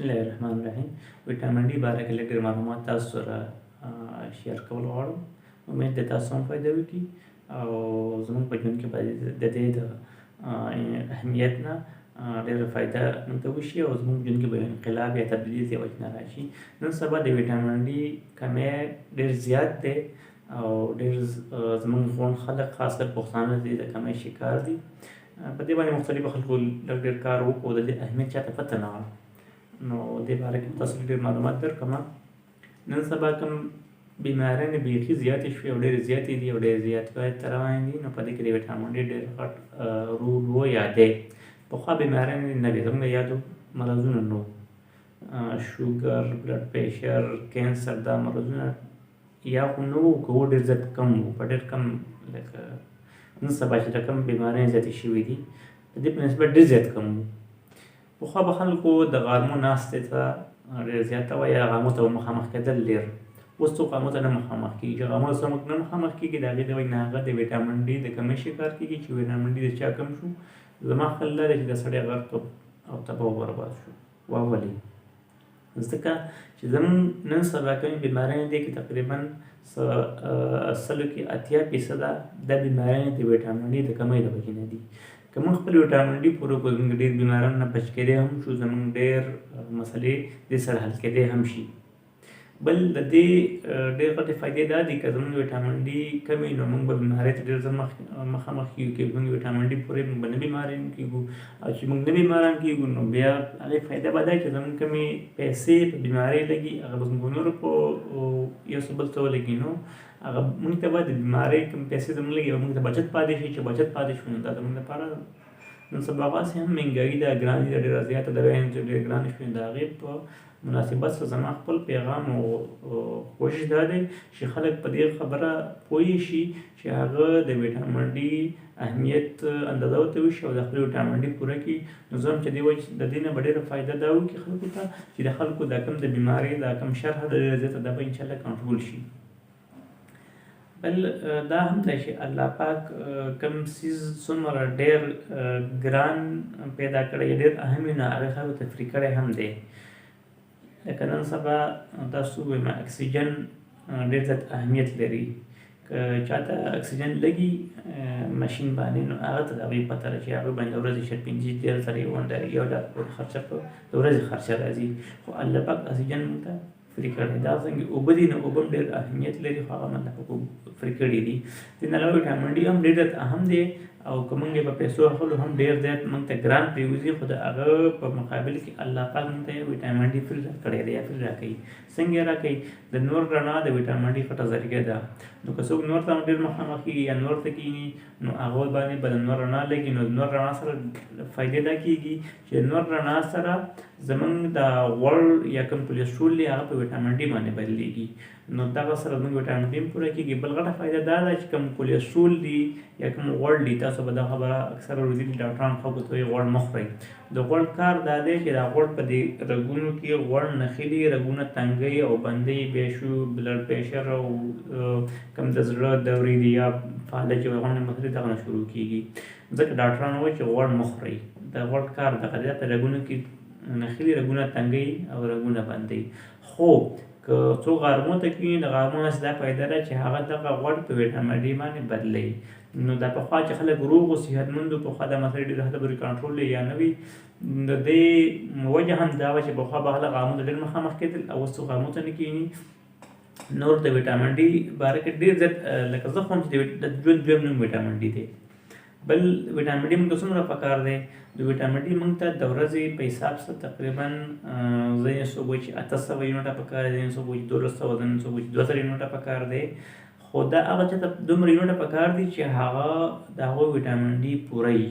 bismillahirrahmanirrahim. Vitamin D बारे کې لږ ډېر معلومات تاسو سره شیر کول غواړم. امید ده تاسو هم فایده وکړي او زموږ په ژوند کې باید د دې د اهمیت نه ډېره فایده موږ ته وشي او زموږ ژوند کې به انقلاب یا تبدیلي د وجې نه راشي. نن سبا د ویټامین ډي کمی ډېر زیات دی او ډېر زموږ غوڼ خلک خاص کر پښتانه دي د کمی شکار دي. په دې باندې مختلفو خلکو لږ ډېر کار وکړو، د دې اهمیت چاته پته نه وه، نو دې باره کې تاسو ډېر معلومات درکړم. نن سبا کوم بیماریانې بیخي زیاتې شوې او ډېرې زیاتې دي او ډېرې زیاتوالي ته روانې دي، نو په دې کې د ویټامین ډي ډېر غټ رول ویا دی. پخوا بیماریانې نه وې، زموږ د یادو مرضونه نه وو، شوګر، بلډ پریشر، کینسر، دا مرضونه یا خو نه وو، که وو ډېر زیات کم وو، په ډېر کم لکه نن سبا چې د کوم بیماریانې زیاتې شوې دي د دې په نسبت ډېر زیات کم وو. پخوا به خلکو د غرمو ناستې ته ډېر زیاته وه یا غرمو ته به مخامخ کېدل ډېر. اوس څوک غرمو ته نه مخامخ کېږي، چې غرمو سره موږ نه مخامخ کېږي د هغې د وجې نه هغه د ویټامین ډي د کمۍ شکار کېږي. چې ویټامین ډي د چا کم شو، زما خیال دا دی چې د سړی غرق او تباه و برباد شو. ولې؟ ځکه چې زموږ نن سبا کومې بیماریانې دي کې تقریبا 80% دا بیماریانې د ویټامین ډي د کمۍ د وجې نه دي. که موږ خپل ویټامین ډي پوره کړو، زموږ ډېر بیماریانو نه بچ کېدی هم شو، زموږ ډېر مسلې دې سره حل کېدی هم شي. بل د دې ډېر غټې فایدې دا دي که زموږ ویټامین ډي کم وي نو موږ به بیمارۍ ته ډېر زر مخامخ کېږو. که زموږ ویټامین ډي پوره موږ به نه بیماران کېږو، او چې موږ نه بیماران کېږو نو بیا هغې فایده به دا چې زموږ کمې پیسې په بیمارۍ لګي هغه به زموږ نورو په یو څه بل څه ولګي، نو هغه موږ ته به د بیمارۍ کوم پیسې زموږ لګي موږ ته بچت پاتې شي. چې بچت پاتې شو نو دا زموږ لپاره نن سبا هغسې هم مهنګایي ده، ګرانې ده، ډېره زیاته دوايانې چې ډېرې ګرانې شوې، د هغې په مناسبت سره زما خپل پیغام او کوشش دا دی چې خلک په دې خبره پوه شي چې هغه د ویټامین ډي اهمیت اندازه ورته وشي او د خپل ویټامین ډي پوره کړي. نو زه هم چې د دې نه به ډېره فایده دا وکړي خلکو ته چې د خلکو دا کوم د بیمارۍ دا کوم شرحه ده ډېره زیاته دا به انشاءالله کنټرول شي. بل دا هم دی چې الله پاک کوم څیز څومره ډېر ګران پیدا کړی، ډېر اهم وي، نو هغې خلکو ته فري کړی هم دی. لکه نن سبا تاسو ووایم اکسیجن ډېر زیات اهمیت لري. که چاته اکسیجن لګي ماشین باندې نو هغه ته د هغوی پته ده چې هغوی باندې د ورځې شاید 15 سره یو ډالر خرچه په د ورځې خرچه راځي، خو الله پاک اکسیجن موږ ته فري کړی. دا څنګه اوبه دي، نو اوبه هم ډېر اهمیت لري، خو هغه الله پاک فري کړي دي. دې نه علاوه ویټامین ډي هم ډېر زیات اهم دی، او که موږ یې په پیسو اخلو هم ډېر زیات موږ ته ګران پرېوځي، خو د هغه په مقابل کې الله پاک موږ ته ویټامین ډي فري راکړی دی یا فري راکوي. څنګه یې راکوي؟ د نور رڼا د ویټامین ډي غټه ذریعه ده. نو که څوک نور ته ډېر مخامخ کېږي یا نور ته کښېني نو هغه باندې به د نور رڼا لګي، نو د نور رڼا سره فایدې دا کېږي چې د نور رڼا سره زموږ د غوړ یا کوم کولیسټرول دی هغه په ویټامین ډي باندې بدلېږي، نو دغه سره زموږ ویټامین ډي هم پوره کېږي. بل غټه فایده دا ده چې کوم کولیسټرول دي یا کوم غوړ دي، تاسو به دا خبره اکثره روزي ډاکټران خلکو ته وایي غوړ مه خورئ. د غوړ کار دا دی چې دا غوړ په دې رګونو کې غوړ نښلي، رګونه تنګوي او بندوي، بیا شو بلډ پریشر او کوم د زړه دورې دي یا فعالیت چې غوړ مسلې دغه نه شروع کېږي. ځکه ډاکټران وایي چې غوړ مه خورئ. د غوړ کار دغه دی، په رګونو کې نښلي، رګونه تنګوي او رګونه بندوي. خو که څوک غرمو ته کښېني د غرمو نه دا فایده ده چې هغه دغه غوړ په ویټامین ډي باندې بدلوي. نو دا پخوا چې خلک روغ او صحتمند وو، پخوا دا مسلې ډېرې حده پورې کنټرول یا نه وي. د دې وجه هم دا وه چې پخوا به خلک غرمو ته ډېر مخامخ کېدل، او اوس څوک غرمو ته نه کښېني. نور د ویټامین ډي باره کې ډېر زیات لکه زه خو هم چې د ژوند دویم نوم ویټامین ډي دی. بل ویټامین ډي موږ ته څومره پکار دی؟ د ویټامین ډي موږ ته د ورځې په حساب سره تقریبا ځینې څوک وایي چې 800 یونټه پکار دی، ځینې څوک وایي 1200، ځینې څوک وایي 2000 یونټه پکار دی. خو دا هغه چاته دومره یونټه پکار دي چې هغه د هغوی ویټامین ډي پوره وي.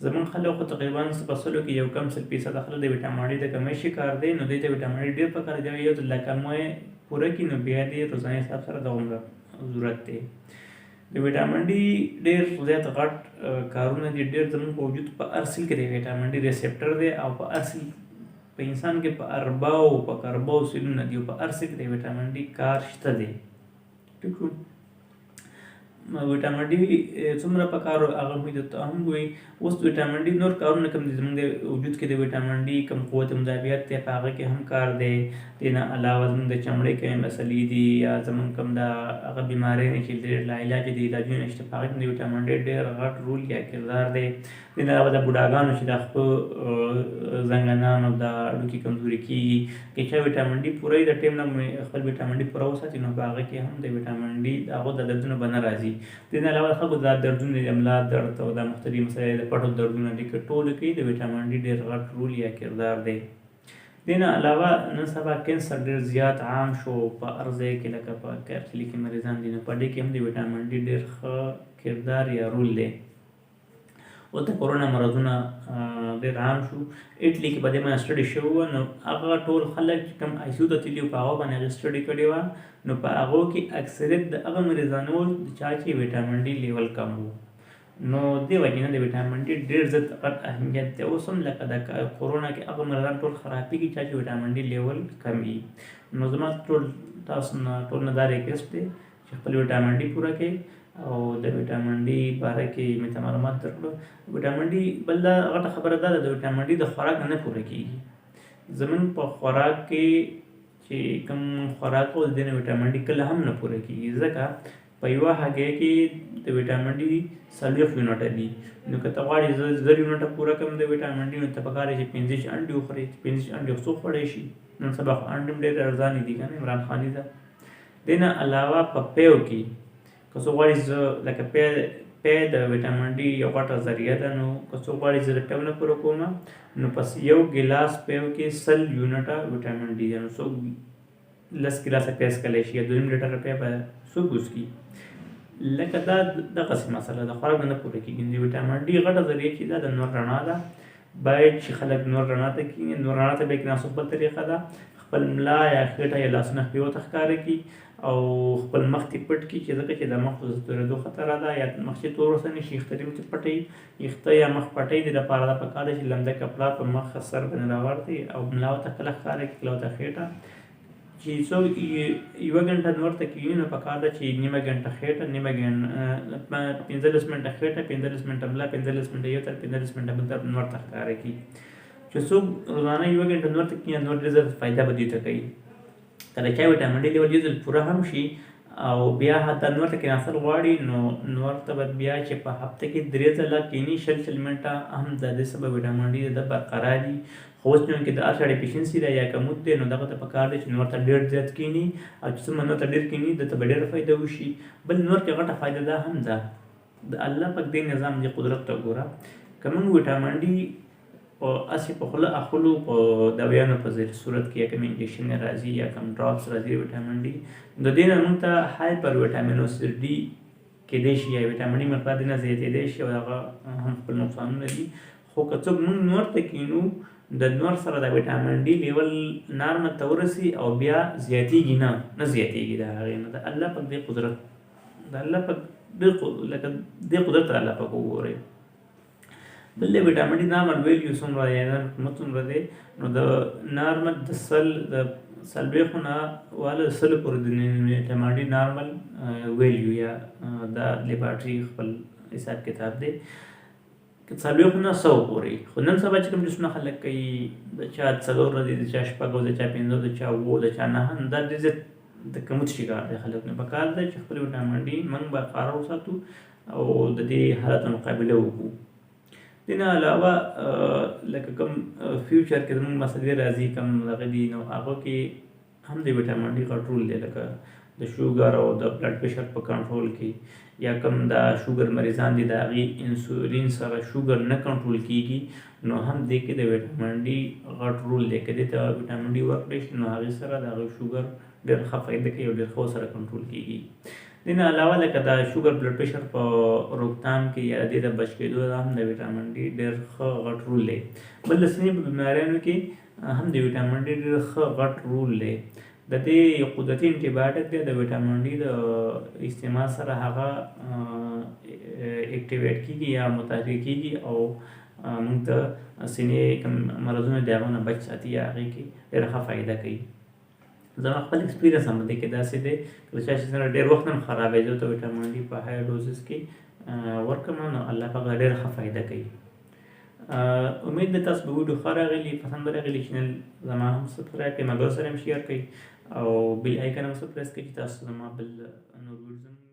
زموږ خلک خو تقریبا په سلو کې یو کم 100% خلک د ویټامین ډي د کمۍ شکار دی، نو دوی ته ویټامین ډي ډېر پکار دی. یو ځل دا کمۍ پوره کړي نو بیا دې روزانه حساب سره دومره ضرورت دی. د ویټامین ډي ډېر زیات غټ کارونه دي، ډېر زموږ په وجود په هر سیل کې د ویټامین ډي ریسپټر دی، او په هر سیل په انسان کې په کرباو سیلونه دي، او په هر سیل کې د ویټامین ډي کار شته دی. ټیک شو؟ وټامین ډي څومره پکار هغه موږ ته هم وي. اوس وټامین ډي نور کارونه کوم دي زموږ د وجود کې د وټامین ډي کوم قوت مدافعت دی په هغه کې هم کار دی. دې نه علاوه زموږ د چمړې کومې مسلې دي یا زموږ کوم د هغه بیمارۍ نه چې ډېر لاعلاج دي علاجونه نشته په هغه کې د وټامین ډي ډېر غټ رول یا کردار دی. دې نه علاوه د بوډاګانو چې د خپل زنګنان او د هډوکي کمزوري کېږي که چا وټامین ډي پوره د ټیم نه خپل وټامین ډي پوره وساتي نو په هغه کې هم د وټامین ډي هغو د دردونه به نه راځي. دې نه علاوه خلکو دا دردونه د ملا درد او دا مختلفې مسلې د پټو دردونه دي که ټولو کې د وټامین ډي ډېر غټ رول یا کردار دی. دې نه علاوه نن سبا کینسر ډېر زیات عام شو په هر ځای کې لکه په کارخلي کې مریضان دي نو په دې کې هم د وټامین ډي ډېر ښه کردار یا رول دی. اوس د کورونا مرضونه ډېر عام شو. اټلي کې په دې باندې سټډي شوی وه نو هغه ټول خلک چې کوم آی سی یو ته تللي وو په هغو باندې هغې سټډي کړې وه نو په هغو کې اکثریت د هغه مریضانو وو چا چې وټامین ډي لیول کم وو. نو دې وجې نه د وټامین ډي ډېر زیات غټ اهمیت دی. اوس هم لکه د کورونا کې هغه مریضان ټول خرابېږي چا چې وټامین ډي لیول کم وي. نو زما تاسو نه ټول نه دا ریکویسټ دی چې خپل وټامین ډي پوره کړئ او د وټامین ډي باره کې مې ته معلومات درکړو. وټامین ډي بل دا غټه خبره دا ده د وټامین ډي د خوراک نه پوره کېږي. زموږ په خوراک کې چې کوم خوراک او د دې نه وټامین ډي کله هم نه پوره کېږي ځکه په یوه هګۍ کې د وټامین ډي 40 یونټه دي. نو که ته غواړې 1000 یونټه پوره کړم د وټامین ډي نو ته پکار دی چې 25 انډې وخورې. 25 انډې څو خوړی شي نن سبا خو انډې هم ډېر ارزانې دي که نه عمران خاني ده. دې نه علاوه په پیو کې که څو غواړې لکه پی د وټامین ډي یو غټه ذریعه ده نو که څو غواړې زه د پیو نه پوره کوم نو پس یو ګیلاس پیو کې 100 یونټه وټامین ډي ده. نو څوک 10 ګیلاسه پی څښلی شي یا 2.5 لیټره پی به څوک وڅښي. لکه دا دغسې مسله ده خوراک نه پوره کېږي. د وټامین ډي غټه ذریعه چې ده د نور رڼا ده. باید چې خلک نور رڼا ته کښېني. نور رڼا ته بیا کېناستو بل طریقه ده خپل ملا یا خېټه یا لاسونه خپیو ته ښکاره کړي او خپل مخ دې پټ کړي چې ځکه چې د مخ د تورېدو خطره ده یا مخ چې تور ورسني شي یخته دې ورته پټوي. یخته یا مخ پټۍ دې لپاره دا پکار ده چې لمده کپړه په مخ سر باندې راوړدي او ملا ورته کله ښکاره کړي کله ورته خېټه چې څو 1 غنټه نور ته کښېني نو پکار ده چې نیمه غنټه خېټه 15 منټه خېټه 15 منټه ملا 15 منټه یو طرف 15 منټه بل طرف نور ته ښکاره کړي. چې څوک روزانه 1 غنټه نور ته کښېني نور ډېر زیات فایده به دوی ته کوي. کله چې وټامین ډي لیول یو ځل پوره هم شي او بیا حتی نور ته کېناستل غواړي نو نور ته به بیا چې په هفته کې 3 ځله کښېني 40 منټه هم د دې سبب وټامین ډي د برقرار دي. خو اوس نو کې د هر سړی پیشنسي ده یا کمود دی نو دغه ته پکار دی چې نور ته ډېر زیات کښېني او چې څومره نور ته ډېر کښېني دته به ډېره فایده وشي. بل نور کې غټه فایده دا هم ده د الله پاک دې نظام دې قدرت ته ګوره که موږ وټامین ډي په هسې په خوله اخلو په دوایانو په صورت کې یا کوم انجکشن راځي یا کوم ډراپس راځي وټامین ډي د دې نه موږ ته هایپر وټامینوس ډي کېدی شي یا وټامین ډي مقدار دې نه زیاتېدی شي او هغه هم خپل نقصانونه دي. خو که څوک موږ نور ته کښېنو د نور سره د وټامین ډي لیول نارمل ته ورسي او بیا زیاتېږي نه زیاتېږي د هغې نه د الله پاک دې قدرت د الله پاک لکه دې قدرت الله پاک وګورئ. بل د وټامین ډي نارمل ویلیو څومره دی یا قیمت څومره دی نو د نارمل د 40 نه واله 100 پورې د وټامین ډي نارمل ویلیو یا د لیبارټري خپل حساب کتاب دی 40 نه 100 پورې. خو نن سبا چې کوم جسمونه خلک کوي د چا 4 ورځې د چا 6 د چا 5 د چا 7 د چا 9 دا ډېر زیات د کمښت شکار دی خلک نو پکار ده چې خپل وټامین ډي موږ برقرار وساتو او د دې حالاتو مقابله وکړو. دې نه علاوه لکه کوم فیوچر کې زموږ مسلې راځي کوم دغه دي نو هغو کې هم د وټامین ډي غټ رول دی لکه د شوګر او د بلډ پریشر په کنټرول کې یا کوم د شوګر مریضان دي د هغې انسولین سره شوګر نه کنټرول کېږي نو هم دې کې د وټامین ډي غټ رول دی. که دې ته وټامین ډي ورکړی شي نو هغې سره د هغې شوګر ډېر ښه فایده کوي او ډېر ښه سره کنټرول کېږي. دې نه علاوه لکه د شوګر بلډ پریشر په روکتام کې یا دې ته بچ کېدو هم د وټامین ډي ډېر ښه غټ رول دی. بل د سینې په بیماریانو کې هم د وټامین ډي ډېر ښه غټ رول دی. د دې یو قدرتي انټي بایوټیک دی د وټامین ډي د استعمال سره هغه اکټیویټ کېږي یا متحرک کېږي او موږ ته سینې کوم مرضونه دي هغه نه بچ ساتي یا هغې کې ډېره ښه فایده کوي. زما خپل اکسپیرینس هم دی کې داسې دی کله چې سره ډېر وخت هم خرابېدو ته وټامین ډي په های ډوزز کې ورکړم نو الله پاک ډېر ښه فایده کوي. امید ده تاسو به ویډیو ښه راغلی پسند به راغلی چینل زما هم سبسکرایب کړئ ملګرو سره هم شیر کړئ او بیل آیکن هم سره پریس کړئ چې تاسو زما بل نور ویډیوز